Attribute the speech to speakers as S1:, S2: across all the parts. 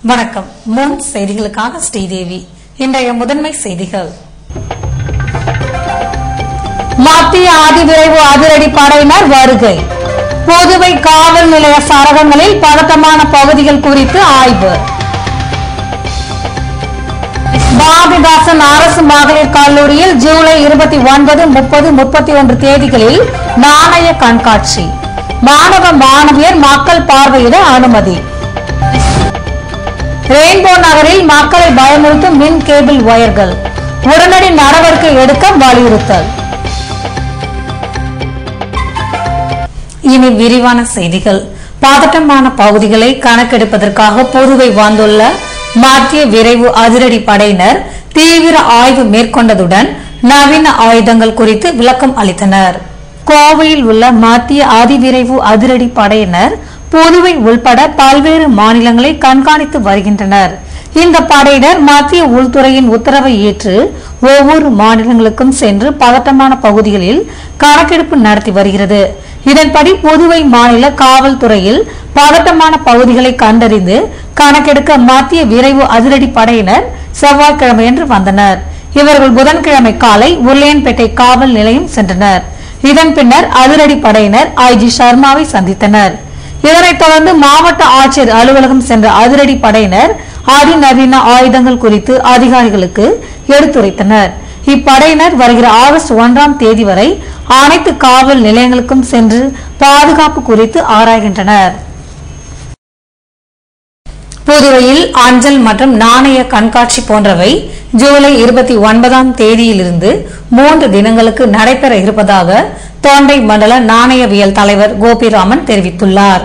S1: வணக்கம். மூன் செய்திகளுக்காக ஸ்ரீதேவி. இன்றைய முதன்மை செய்திகள். மத்திய அதிவிரைவு அதிரடி படையினர் வருகை. புதுவை காவல் நிலைய சரகங்களில் பதட்டமான பகுதிகள் குறித்து ஆய்வு. பாரதிதாசன் அரசு மகளிர் கல்லூரியில் ஜூலை 29, 30, 31 தேதிகளில் நாணய கண்காட்சி. மாணவ மாணவியர் மக்கள் பார்வையிட அனுமதி. ரெயின்போ நகரில் மக்களை பயமுறுத்தும் மின் கேபிள் வயர்கள். உடனடி நடவடிக்கை எடுக்க வலியுறுத்தல். இனி விரிவான செய்திகள். பதட்டமான பகுதிகளை கணக்கெடுப்பதற்காக புதுவை வந்துள்ள மத்திய விரைவு அதிரடி படையினர் தீவிர ஆய்வு மேற்கொண்டதுடன் நவீன ஆயுதங்கள் குறித்து விளக்கம் அளித்தனர். கோவையில் உள்ள மத்திய அதிவிரைவு அதிரடி படையினர் புதுவை உள்பட பல்வேறு மாநிலங்களை கண்காணித்து வருகின்றனர். இந்த படையினர் மத்திய உள்துறையின் உத்தரவை ஏற்று ஒவ்வொரு மாநிலங்களுக்கும் சென்று பதட்டமான பகுதிகளில் கணக்கெடுப்பு நடத்தி வருகிறது. இதன்படி புதுவை மாநில காவல்துறையில் பதட்டமான பகுதிகளை கண்டறிந்து கணக்கெடுக்க மத்திய விரைவு அதிரடி படையினர் செவ்வாய்க்கிழமையன்று வந்தனர். இவர்கள் புதன்கிழமை காலை உருளையன்பேட்டை காவல் நிலையம் சென்றனர். இதன் பின்னர் அதிரடி படையினர் ஐஜி சர்மாவை சந்தித்தனர். இதனைத் தொடர்ந்து மாவட்ட ஆட்சியர் அலுவலகம் சென்ற அதிரடி படையினர் அதிநவீன ஆயுதங்கள் குறித்து அதிகாரிகளுக்கு எடுத்துரைத்தனர். இப்படையினர் வருகிற ஆகஸ்ட் 1ஆம் தேதி வரை அனைத்து காவல் நிலையங்களுக்கும் சென்று பாதுகாப்பு குறித்து ஆராய்கின்றனர். புதுவையில் அஞ்சல் மற்றும் நாணய கண்காட்சி போன்றவை ஜூலை 29ஆம் தேதியிலிருந்து 3 தினங்களுக்கு நடைபெற இருப்பதாக தொண்டை மண்டல நாணயவியல் தலைவர் கோபிராமன் தெரிவித்துள்ளார்.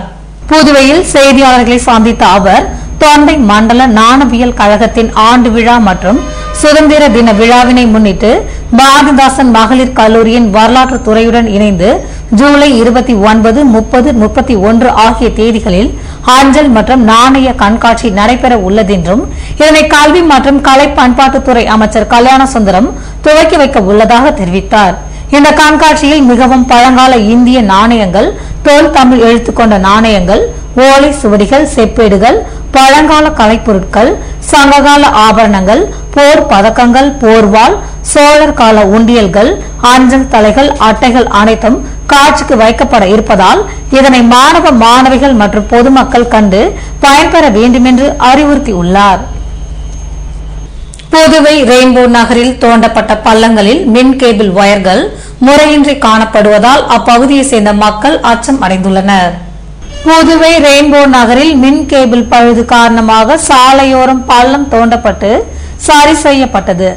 S1: புதுவையில் செய்தியாளர்களை சந்தித்த அவர் தொண்டை மண்டல நாணயவியல் கழகத்தின் ஆண்டு விழா மற்றும் சுதந்திர தின விழாவினை முன்னிட்டு பாரதிதாசன் மகளிர் கல்லூரியின் வரலாற்று துறையுடன் இணைந்து ஜூலை 29, 30, 31 ஆகிய தேதிகளில் அஞ்சல் மற்றும் நாணய கண்காட்சி நடைபெற உள்ளதென்றும் இதனை கல்வி மற்றும் கலை பண்பாட்டுத்துறை அமைச்சர் கல்யாண சுந்தரம் துவக்கி வைக்க உள்ளதாக தெரிவித்தார். இந்த கண்காட்சியில் மிகவும் பழங்கால இந்திய நாணயங்கள், தொல் தமிழ் எழுத்து கொண்ட நாணயங்கள், ஓலை சுவடிகள், செப்பேடுகள், பழங்கால கலைப்பொருட்கள், சங்ககால ஆபரணங்கள், போர் பதக்கங்கள், போர்வாள், சோழர் கால உண்டியல்கள், அஞ்சல் தலைகள், அட்டைகள் அனைத்தும் காட்சிக்கு வைக்கப்பட இருப்பதால் இதனை மாணவ மாணவிகள் மற்றும் பொதுமக்கள் கண்டு பயன்பெற வேண்டும் என்று அறிவுறுத்தியுள்ளார். புதுவை ரெயின்போ நகரில் தோண்டப்பட்ட பள்ளங்களில் மின் கேபிள் வயர்கள் முறையின்றி காணப்படுவதால் அப்பகுதியை சேர்ந்த மக்கள் அச்சம் அடைந்துள்ளனர். புதுவை ரெயின்போ நகரில் மின் கேபிள் பழுது காரணமாக சாலையோரம் பள்ளம் தோண்டப்பட்டு சரி செய்யப்பட்டது.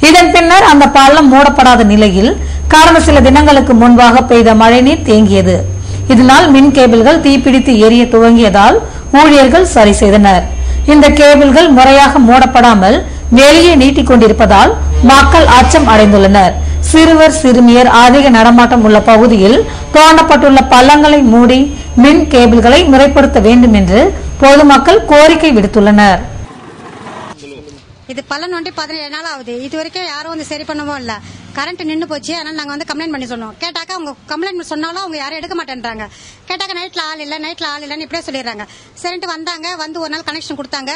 S1: இதன் பின்னர் அந்த பள்ளம் மூடப்படாத நிலையில் கடந்த சில தினங்களுக்கு முன்பாக பெய்த மழைநீர் தேங்கியது. இதனால் மின் கேபிள்கள் தீப்பிடித்து எரிய துவங்கியதால் ஊழியர்கள் சரி செய்தனர். இந்த கேபிள்கள் முறையாக மூடப்படாமல் வெளியே நீட்டிக் கொண்டிருப்பதால் மக்கள் அச்சம் அடைந்துள்ளனர். சிறுவர் சிறுமியர் அதிக நடமாட்டம் உள்ள பகுதியில் தோண்டப்பட்டுள்ள பள்ளங்களை மூடி மின் கேபிள்களை முறைப்படுத்த வேண்டும் என்று பொதுமக்கள் கோரிக்கை விடுத்துள்ளனர்.
S2: இது பள்ளம் நோண்டி 17 நாள் ஆகுது. இது வரைக்கும் யாரும் வந்து சரி பண்ணவும் இல்ல. கரண்ட் நின்று போச்சு. அதனால நாங்க வந்து கம்ப்ளைண்ட் பண்ணி சொன்னோம். கேட்டாக்கா அவங்க கம்ப்ளைண்ட் சொன்னாலும் அவங்க யாரும் எடுக்க மாட்டேன்றாங்க. கேட்டாக்க நைட்ல ஆள் இல்லன்னு இப்படியே சொல்லிடுறாங்க. சரின்ட்டு வந்தாங்க. வந்து ஒரு நாள் கனெக்ஷன் கொடுத்தாங்க.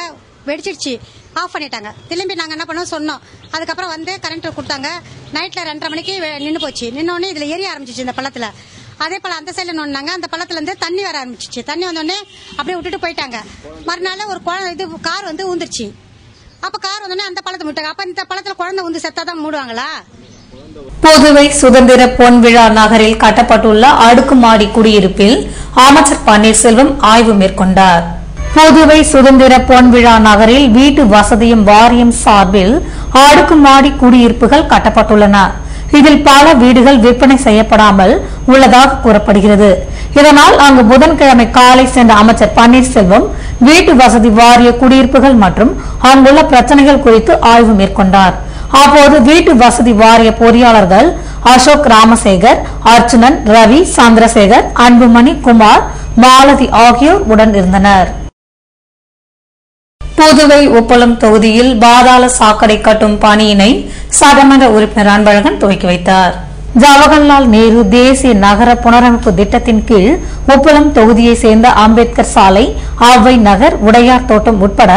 S2: வெடிச்சிடுச்சு. ஆஃப் பண்ணிட்டாங்க. திரும்பி நாங்க என்ன பண்ணோம் சொன்னோம். அதுக்கப்புறம் வந்து கரண்ட் கொடுத்தாங்க. நைட்ல 2:30 மணிக்கு நின்று போச்சு. நின்னோடனே இதுல எரிய ஆரம்பிச்சிச்சு இந்த பள்ளத்துல. அதே போல அந்த சைட்ல நோண்டாங்க. அந்த பள்ளத்துல இருந்து தண்ணி வர ஆரம்பிச்சிச்சு. தண்ணி வந்தோடனே அப்படியே விட்டுட்டு போயிட்டாங்க. மறுநாள் ஒரு கார் வந்து ஊந்துருச்சு. அப்ப கார் வந்தோடனே அந்த பள்ளத்தை விட்டாங்க. அப்ப இந்த பள்ளத்துல குழந்தை வந்து செத்தாதான் மூடுவாங்களா?
S1: புதுவை சுதந்திர பொன்விழா நகரில் கட்டப்பட்டுள்ள அடுக்குமாடி குடியிருப்பில் அமைச்சர் பன்னீர்செல்வம் ஆய்வு மேற்கொண்டார். புதுவை சுதந்திர பொன்விழா நகரில் வீட்டு வசதியும் வாரியம் சார்பில் அடுக்குமாடி குடியிருப்புகள் கட்டப்பட்டுள்ளன. இதில் பல வீடுகள் விற்பனை செய்யப்படாமல் உள்ளதாக கூறப்படுகிறது. இதனால் அங்கு புதன்கிழமை காலை சென்ற அமைச்சர் பன்னீர்செல்வம் வீட்டு வசதி வாரிய குடியிருப்புகள் மற்றும் அங்குள்ள பிரச்சனைகள் குறித்து ஆய்வு மேற்கொண்டார். அப்போது வீட்டு வசதி வாரிய பொறியாளர்கள் அசோக் ராமசேகர், அர்ச்சுனன், ரவி, சந்திரசேகர், அன்புமணி, குமார், மாலதி ஆகியோர் உடன் இருந்தனர். புதுவை உப்பளம் தொகுதியில் பாதாள சாக்கடை கட்டும் பணியினை சட்டமன்ற உறுப்பினர் அன்பழகன் துவக்கி வைத்தார். ஜவஹர்லால் நேரு தேசிய நகர புனரமைப்பு திட்டத்தின் கீழ் உப்பளம் தொகுதியை சேர்ந்த அம்பேத்கர் சாலை, ஆவை நகர், உடையார் தோட்டம் உட்பட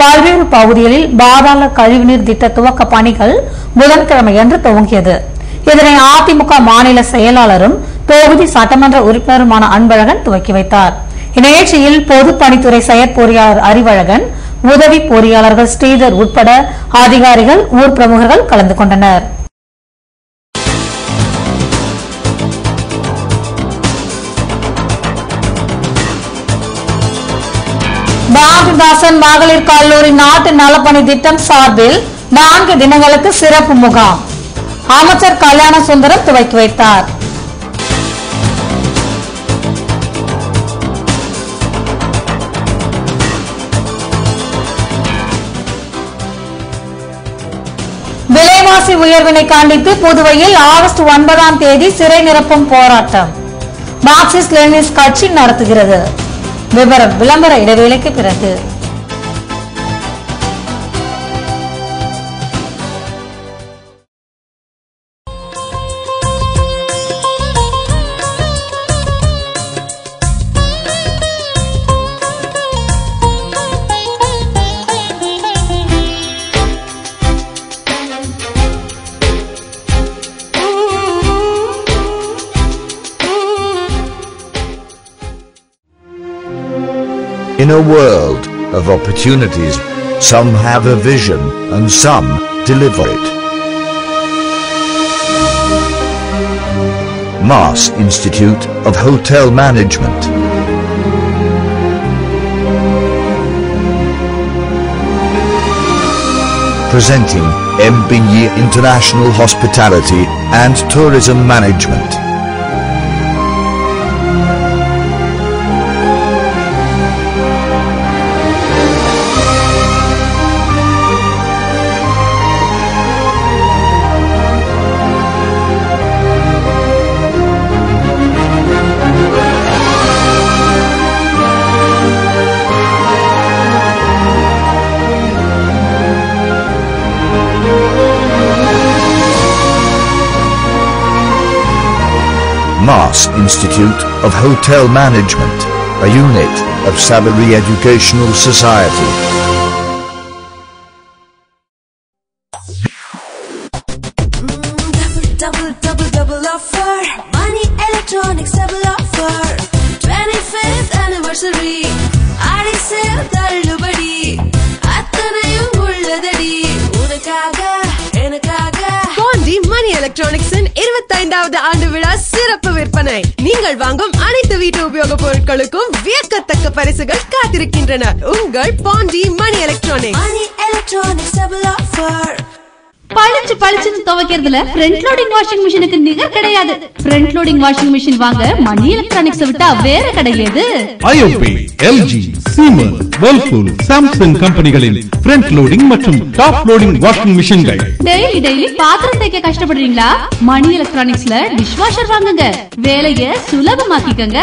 S1: பல்வேறு பகுதிகளில் பாதாள கழிவுநீர் திட்ட துவக்க பணிகள் புதன்கிழமையன்று துவங்கியது. இதனை அதிமுக மாநில செயலாளரும் தொகுதி சட்டமன்ற உறுப்பினருமான அன்பழகன் துவக்கி வைத்தார். இந்நிகழ்ச்சியில் பொதுப்பணித்துறை செயற்பொறியாளர் அறிவழகன், உதவி பொறியாளர்கள் ஸ்ரீதர் உட்பட அதிகாரிகள், ஊர் பிரமுகர்கள் கலந்து கொண்டனர். பாரதிதாசன் மகளிர் கல்லூரி நாட்டு நலப்பணி திட்டம் சார்பில் 4 தினங்களுக்கு சிறப்பு முகாம் அமைச்சர் கல்யாண சுந்தரம் துவக்கி வைத்தார். விலைவாசி உயர்வினை கண்டித்து புதுவையில் ஆகஸ்ட் 9ஆம் தேதி சிறை நிரப்பும் போராட்டம் மார்க்சிஸ்ட் லெனினிஸ்ட் கட்சி நடத்துகிறது. விவரம் விளம்பர இடைவேளைக்கு பிறகு.
S3: In a world of opportunities, some have a vision and some deliver it. Mass Institute of Hotel Management. Presenting MBA International Hospitality and Tourism Management. Mass Institute of Hotel Management, a unit of Sabari Educational Society.
S4: Double offer. Money Electronics double offer. 25th anniversary. Adi sale தள்ளுபடி. அத்தனையும் உள்ளதடி. உனக்காக எனக்காக. Pondi Money Electronics இன் 25வது ஆண்டு விழா சிறப்பு விற்பனை. நீங்கள் வாங்கும் அனைத்து வீட்டு உபயோகப் பொருட்களுக்கும் வியக்கத்தக்க பரிசுகள் காத்திருக்கின்றன. உங்கள் Pondi Money Electronics. Money Electronics double offer.
S5: பளிச்சு துவைக்கிறதுல ஃப்ரண்ட் லோடிங் வாஷிங் மிஷினுக்கு நிகர் கிடையாது. ஃப்ரண்ட் லோடிங் வாஷிங் மிஷின் வாங்க மணி எலக்ட்ரானிக்ஸ் விட்டா வேற கிடையாது. IOP, LG, Siemens, Whirlpool, Samsung கம்பெனிகளின் ஃப்ரண்ட் லோடிங் மற்றும் டாப் லோடிங் வாஷிங் மிஷின்கள். டெய்லி பாத்திரம் தேய்க்க கஷ்டப்படுறீங்களா? மணி எலக்ட்ரானிக்ஸ்ல டிஷ் வாஷர் வாங்குங்க. வேலையை சுலபமாக்கிக்கங்க.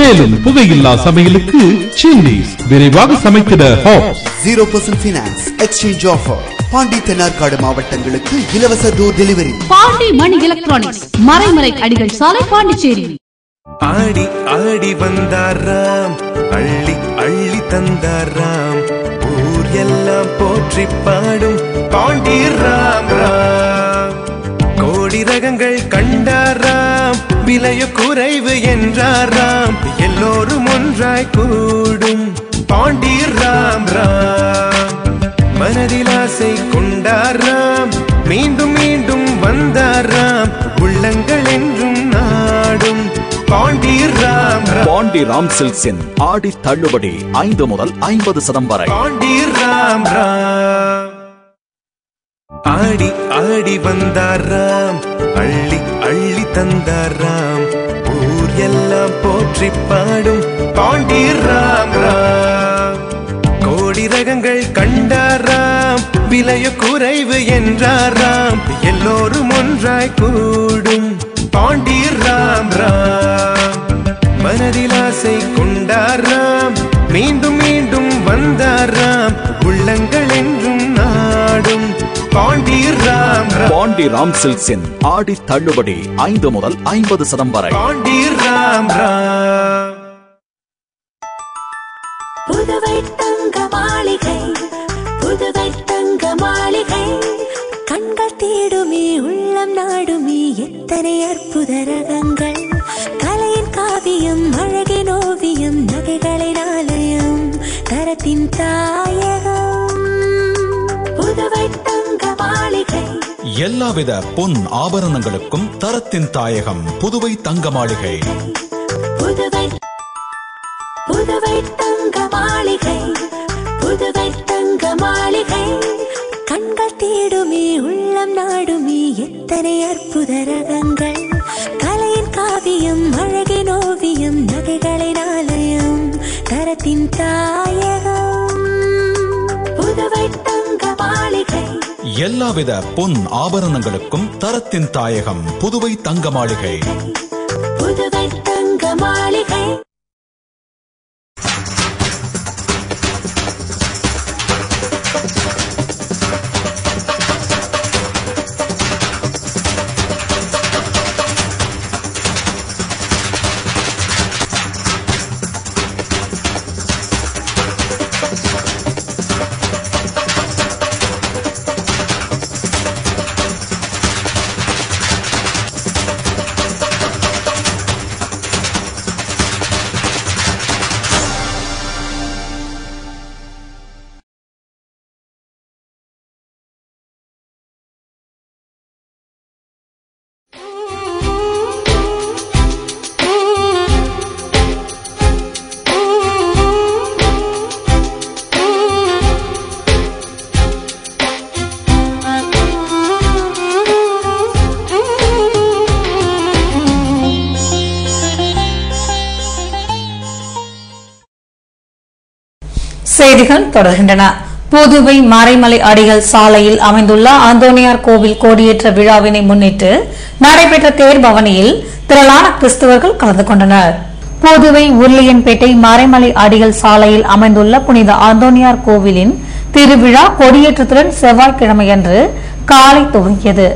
S5: மேலும் புகையில்லா சமையலுக்கு சிம்னிஸ், விரைவாக சமைக்கிற hobs.
S6: 0% finance exchange offer. Pondy Thennarkadu மாவட்டங்களுக்கு இலவச door delivery.
S5: Pondy Mani electronics, Maraimalai Adigal சாலை, பாண்டிச்சேரி.
S7: ஆடி ஆடி வந்தாராம், அள்ளி அள்ளி தந்தாராம், ஊர் எல்லாம் போற்றி பாடும் பாண்டி ராம் ராம். கோடி ரகங்கள் கண்டாராம், விலையோ குறைவு என்றாராம், எல்லோரும் ஒன்றாய் கூடும் பாண்டி ராம் ராம். மனதில் ஆசை கொண்டாராம், மீண்டும் மீண்டும் வந்தாராம், உள்ளங்கள் என்றும் நாடும் பாண்டி ராம் ராம்.
S8: பாண்டி ராம் சில்க்ஸின் ஆடி தள்ளுபடி 5 முதல் 50% வரை.
S7: பாண்டி ராம் ராம். ஆடி ஆடி வந்தாராம், அள்ளி அள்ளி தந்தாராம், ஊர் எல்லாம் போற்றி பாடும் பாண்டி ராம் ராம். கோடி ரகங்கள் கண்டாராம், விலையோ குறைவு என்றாராம், எல்லோரும் ஒன்றாய் கூடும் பாண்டி ராம் ராம். மனதில் ஆசை கொண்டாராம், மீண்டும் மீண்டும் வந்தாராம், உள்ளங்கள் என்றும் நாடும்
S8: பாண்டி ராம் சில்க்ஸின் ஆடி தள்ளுபடி 5 முதல் 50% வரை.
S4: புதுவை தங்க மாளிகை, புதுவை தங்க மாளிகை. கண்கள் தேடுமே உள்ளம் நாடுமே எத்தனை அற்புத ரகங்கள். கலையின் காவியம் அழகின் ஓவியம் நகைகளின் ஆலயம் தரத்தின் தாயகம். புதுவை தங்க மாளிகை.
S9: எல்லாவித பொன் ஆபரணங்களுக்கும் தரத்தின் தாயகம் புதுவை தங்க மாளிகை.
S4: புதுவை புதுவை தங்க மாளிகை, புதுவை தங்க மாளிகை. கண்கள் தேடுமே உள்ளம் நாடுமே எத்தனை அற்புத ரகங்கள். கலையின் காவியம் அழகின் ஓவியம் நகைகளின் ஆலயம் தரத்தின் தாயகம். புதுவை தங்க மாளிகை.
S9: எல்லாவித பொன் ஆபரணங்களுக்கும் தரத்தின் தாயகம் புதுவை தங்க மாளிகை.
S4: புதுவை தங்க மாளிகை.
S1: செய்திகள் தொடர்கின்றன. புதுவை மறைமலை அடிகள் சாலையில் அமைந்துள்ள அந்தோனியார் கோவில் கொடியேற்ற விழாவினை முன்னிட்டு நடைபெற்ற தேர் பவனியில் திரளான கிறிஸ்தவர்கள் கலந்து கொண்டனர். புதுவை உருளையன்பேட்டை மறைமலை அடிகள் சாலையில் அமைந்துள்ள புனித அந்தோனியார் கோவிலின் திருவிழா கொடியேற்றத்துடன் செவ்வாய்க்கிழமையன்று காலை துவங்கியது.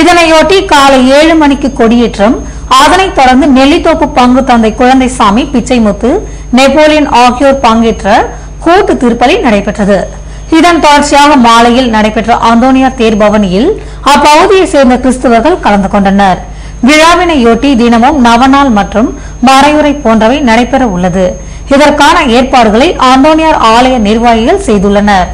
S1: இதனையொட்டி காலை 7 மணிக்கு கொடியேற்றம், அதனைத் தொடர்ந்து நெல்லித்தோப்பு பங்கு தந்தை குழந்தைசாமி, பிச்சைமுத்து, நெப்போலியன் ஆகியோர் பங்கேற்ற கூட்டு திருப்பலி நடைபெற்றது. இதன் தொடர்ச்சியாக மாலையில் நடைபெற்ற அந்தோனியார் தேர் பவனியில் அப்பகுதியைச் சேர்ந்த கிறிஸ்தவர்கள் கலந்து கொண்டனர். விழாவினையொட்டி தினமும் நவநாள் மற்றும் மறையுறை போன்றவை நடைபெற உள்ளது. இதற்கான ஏற்பாடுகளை அந்தோனியார் ஆலய நிர்வாகிகள் செய்துள்ளனர்.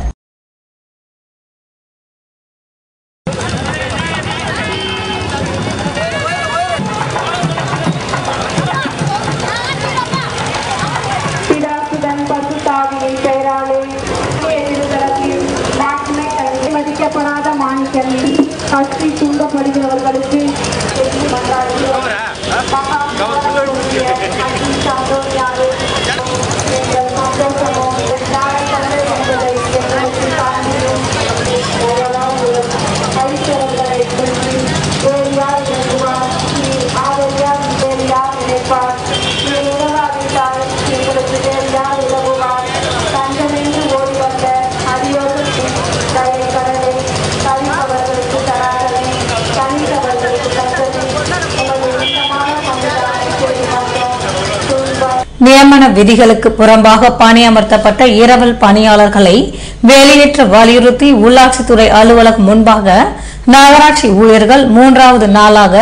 S10: கட்சி தூண்டப்படுகிறவர்களுக்கு
S1: நியமன விதிகளுக்கு புறம்பாக பணியமர்த்தப்பட்ட இரவல் பணியாளர்களை வெளியேற்ற வலியுறுத்தி உள்ளாட்சித்துறை அலுவலகம் முன்பாக நகராட்சி ஊழியர்கள் 3வது நாளாக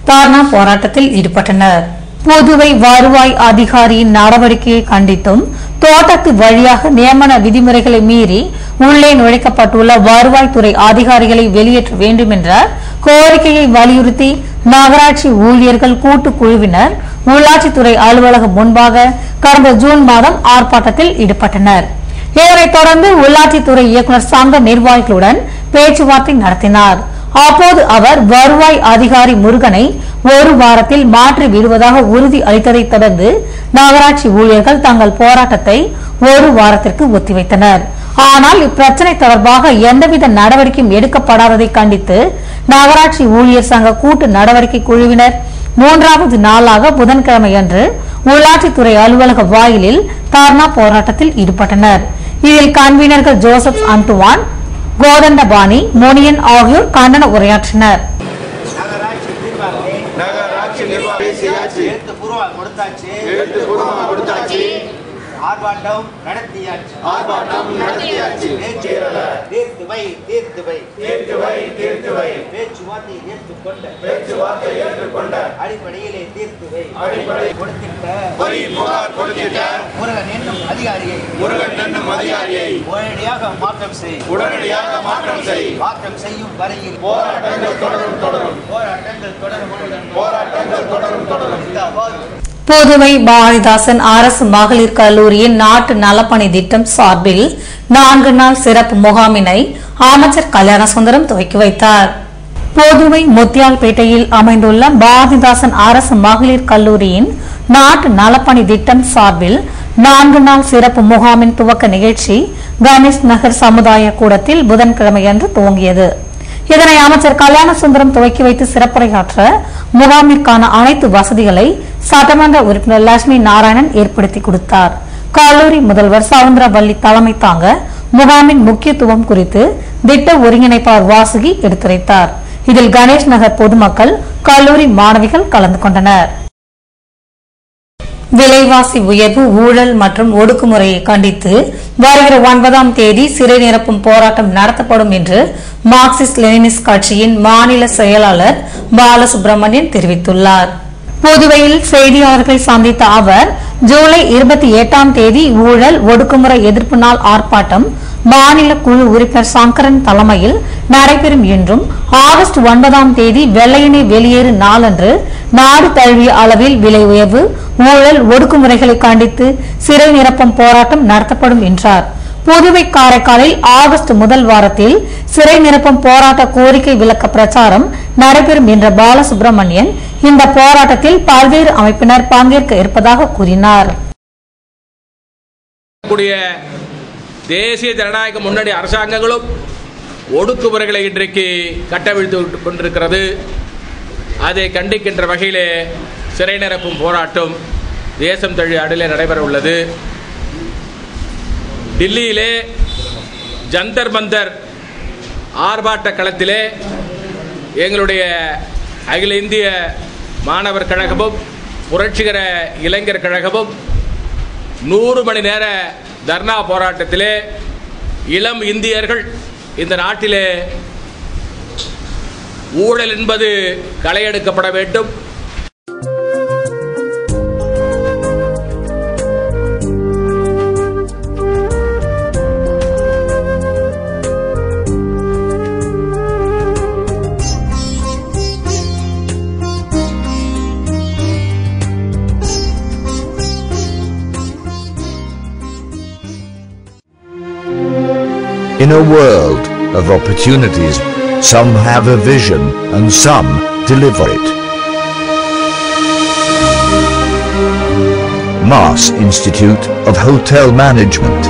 S1: தார்னா போராட்டத்தில் ஈடுபட்டனர். புதுவை வருவாய் அதிகாரியின் நடவடிக்கையை கண்டித்தும் தோட்டத்து வழியாக நியமன விதிமுறைகளை மீறி உள்ளே நுழைக்கப்பட்டுள்ள வருவாய்த்துறை அதிகாரிகளை வெளியேற்ற வேண்டும் என்ற கோரிக்கையை வலியுறுத்தி நகராட்சி ஊழியர்கள் கூட்டுக்குழுவினர் உள்ளாட்சித்துறை அலுவலகம் முன்பாக கடந்த ஜூன் மாதம் ஆர்ப்பாட்டத்தில் ஈடுபட்டனர். இதனைத் தொடர்ந்து உள்ளாட்சித்துறை இயக்குநர் சங்க நிர்வாகிகளுடன் பேச்சுவார்த்தை நடத்தினார். அப்போது அவர் வருவாய் அதிகாரி முருகனை 1 வாரத்தில் மாற்றி விடுவதாக உறுதி அளித்ததை தொடர்ந்து நகராட்சி ஊழியர்கள் தங்கள் போராட்டத்தை 1 வாரத்திற்கு ஒத்திவைத்தனர். ஆனால் இப்பிரச்சினை தொடர்பாக எந்தவித நடவடிக்கையும் எடுக்கப்படாததை கண்டித்து நகராட்சி ஊழியர் சங்க கூட்டு நடவடிக்கை குழுவினர் 3வது நாளாக புதன்கிழமையன்று உள்ளாட்சித்துறை அலுவலக வாயிலில் தார்னா போராட்டத்தில் ஈடுபட்டனர். இதில் கன்வீனர்கள் ஜோசப் அந்துவான், கோதண்டபாணி, மோனியன் ஆகியோர் கண்டன உரையாற்றினர்.
S11: ஆர்ப்பாட்டம் நடத்தியாச்சு பேச்சுவார்த்தை ஏற்றுக்கொண்ட அடிப்படையிலே தீர்த்துவை கொடுத்திட்ட முருகன் என்னும் அதிகாரியை உடனடியாக மாற்றம் செய் மாற்றம் செய்யும் வரையில் போராட்டங்கள் தொடரும்.
S1: புதுவை பாரதிதாசன் அரசு மகளிர் கல்லூரியின் நாட்டு நலப்பணி திட்டம் சார்பில் 4 நாள் சிறப்பு முகாமினை அமைச்சர் கல்யாணசுந்தரம் துவக்கி வைத்தார். புதுவை முத்தியால்பேட்டையில் அமைந்துள்ள பாரதிதாசன் அரசு மகளிர் கல்லூரியின் நாட்டு நலப்பணி திட்டம் சார்பில் 4 நாள் சிறப்பு முகாமின் துவக்க நிகழ்ச்சி கணேஷ் நகர் சமுதாய கூடத்தில் புதன்கிழமையன்று துவங்கியது. இதனை அமைச்சர் கல்யாணசுந்தரம் துவக்கி வைத்து சிறப்புரையாற்ற முகாமிற்கான அனைத்து வசதிகளை சட்டமன்ற உறுப்பினர் லட்சுமி நாராயணன் ஏற்படுத்தி கொடுத்தார். கல்லூரி முதல்வர் சவுந்தரவல்லி தலைமை தாங்க முகாமின் முக்கியத்துவம் குறித்து திட்ட ஒருங்கிணைப்பாளர் வாசுகி எடுத்துரைத்தார். இதில் கணேஷ் நகர் பொதுமக்கள், கல்லூரி மாணவிகள் கலந்து கொண்டனர். விலைவாசி உயர்வு, ஊழல் மற்றும் ஒடுக்குமுறையை கண்டித்து வருகிற 9ஆம் தேதி சிறை நிரப்பும் போராட்டம் நடத்தப்படும் என்று மார்க்சிஸ்ட் லெனினிஸ்ட் கட்சியின் மாநில செயலாளர் பாலசுப்ரமணியன் தெரிவித்துள்ளார். புதுவையில் செய்தியாளர்களை சந்தித்த அவர், ஜூலை 28ஆம் தேதி ஊழல் ஒடுக்குமுறை எதிர்ப்பு நாள் ஆர்ப்பாட்டம் மாநில குழு உறுப்பினர் சங்கரன் தலைமையில் நடைபெறும் என்றும், ஆகஸ்ட் 9ஆம் தேதி வெள்ளையனே வெளியேறு நாளன்று நாடு தழுவிய அளவில் விலை உயர்வு, ஊழல், ஒடுக்குமுறைகளை கண்டித்து சிறை நிரப்பும் போராட்டம் நடத்தப்படும் என்றார். புதுவை காரைக்காலில் ஆகஸ்ட் முதல் வாரத்தில் சிறை நிரப்பும் போராட்ட கோரிக்கை விளக்க பிரச்சாரம் நடைபெறும் என்ற பாலசுப்ரமணியன் இந்த போராட்டத்தில் பல்வேறு அமைப்பினர் பங்கேற்க இருப்பதாக கூறினார்.
S12: தேசிய ஜனநாயக முன்னணி அரசாங்கங்களும் ஒடுக்குமுறைகளை இன்றைக்கு கட்டவிழ்த்து கொண்டிருக்கிறது. அதை கண்டிக்கின்ற வகையிலே சிறை நிரப்பும் போராட்டம் தேசம் தழுவிய அளவிலே நடைபெற உள்ளது. டில்லியிலே ஜந்தர் மந்தர் ஆர்ப்பாட்ட களத்திலே எங்களுடைய அகில இந்திய மாணவர் கழகமும் புரட்சிகர இளைஞர் கழகமும் 100 மணி நேர தர்ணா போராட்டத்திலே இளம் இந்தியர்கள் இந்த நாட்டிலே ஊழல் என்பது களையெடுக்கப்பட வேண்டும்,
S3: In a world of opportunities, some have a vision and some deliver it. Mass Institute of Hotel Management.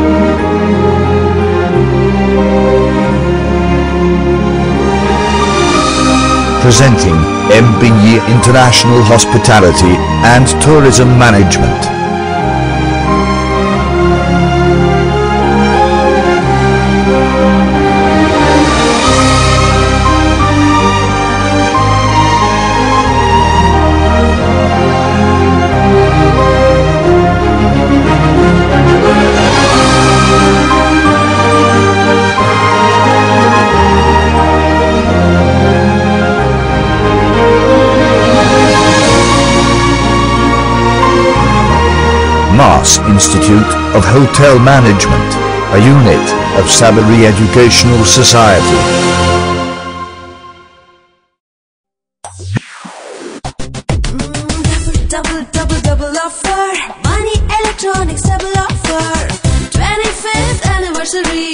S3: Presenting MBE International Hospitality and Tourism Management. Mass Institute of Hotel Management, a unit of Sabari Educational Society.
S4: Double offer. Money Electronics double offer. 25th anniversary.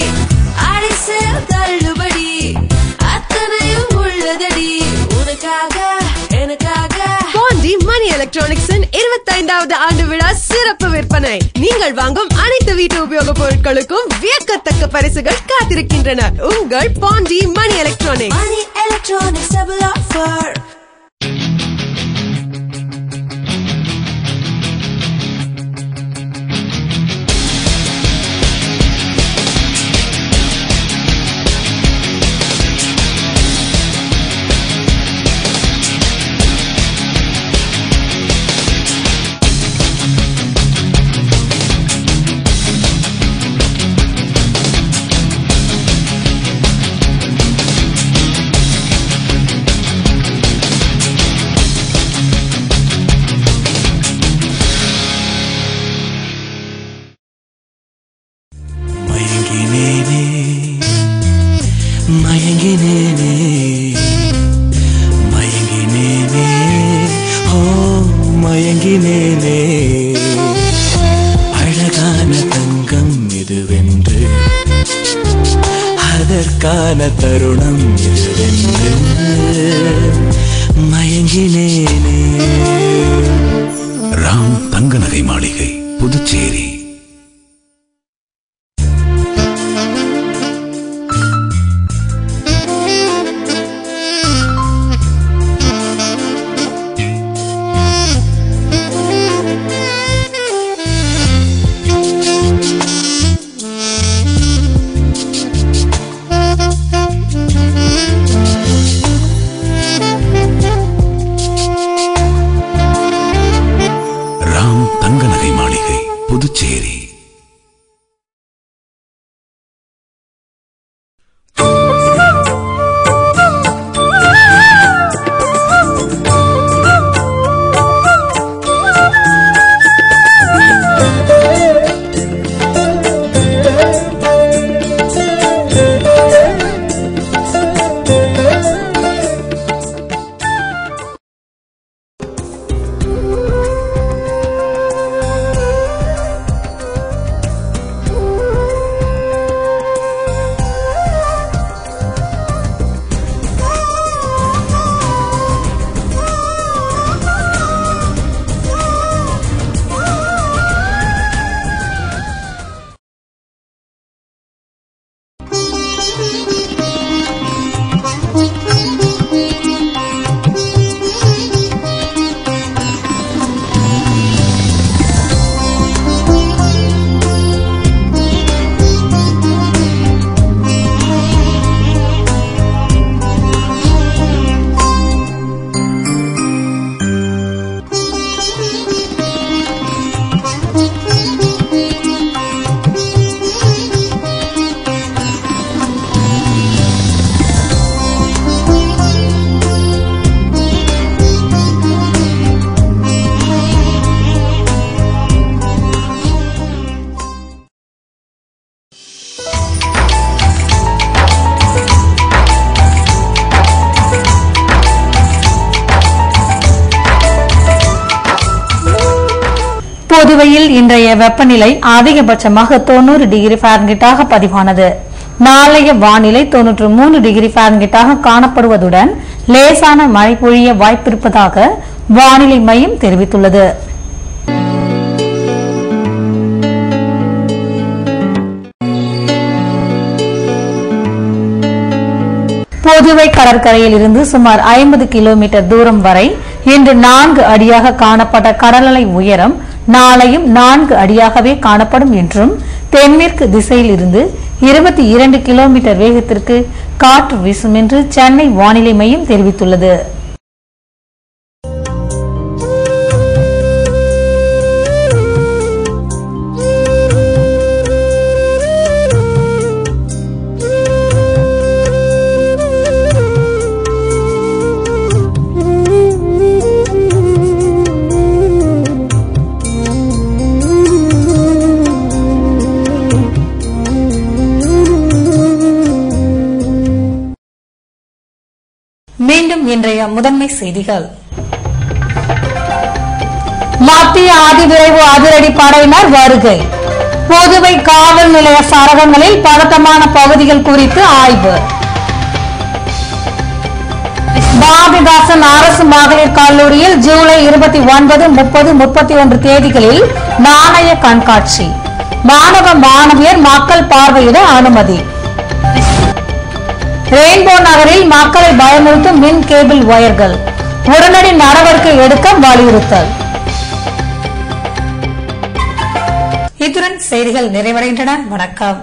S4: Aadi sale தள்ளுபடி. அத்தனையும் உள்ளதடி. உனக்காக எனக்காக. பாண்டி மணி எலக்ட்ரானிக்ஸின் 25வது ஆண்டு விழா சிறப்பு விற்பனை. நீங்கள் வாங்கும் அனைத்து வீட்டு உபயோக பொருட்களுக்கும் வியக்கத்தக்க பரிசுகள் காத்திருக்கின்றன. உங்கள் பாண்டி மணி எலக்ட்ரானிக்ஸ். மணி எலக்ட்ரானிக்ஸ் டபுள் ஆஃபர்.
S13: தருணம் இதுவென்று மயங்கினேனே.
S14: ராம் தங்க நகை மாளிகை, புதுச்சேரி. தங்க நகை மாளிகை, புதுச்சேரி.
S1: புதுவையில் இன்றைய வெப்பநிலை அதிகபட்சமாக 90 டிகிரி ஃபாரன்ஹீட்டாக பதிவானது. நாளைய வானிலை 93 டிகிரி ஃபாரன்ஹீட்டாக காணப்படுவதுடன் லேசான மழை பொழிய வாய்ப்பிருப்பதாக வானிலை மையம் தெரிவித்துள்ளது. புதுவை கடற்கரையில் இருந்து சுமார் 50 கிலோமீட்டர் தூரம் வரை இன்று 4 அடியாக காணப்பட்ட கடலலை உயரம் நாளையும் 4 அடியாகவே காணப்படும் என்றும் தென்மேற்கு திசையில் இருந்து 22 கிலோமீட்டர் வேகத்திற்கு காற்று வீசும் என்று சென்னை வானிலை மையம் தெரிவித்துள்ளது. மீண்டும் இன்றைய முதன்மை செய்திகள். மத்திய அதிவிரைவு அதிரடி படையினர் வருகை. புதுவை காவல் நிலைய சரகங்களில் பதட்டமான பகுதிகள் குறித்து ஆய்வு. பாரதிதாசன் அரசு மகளிர் கல்லூரியில் ஜூலை 29, 30, 31 தேதிகளில் நாணய கண்காட்சி. மாணவ மாணவியர் மக்கள் பார்வையிட அனுமதி. ரெயின்போ நகரில் மக்களை பயமுறுத்தும் மின் கேபிள் வயர்கள். உடனடி நடவடிக்கை எடுக்க வலியுறுத்தல். இத்துடன் செய்திகள் நிறைவடைகின்றன. வணக்கம்.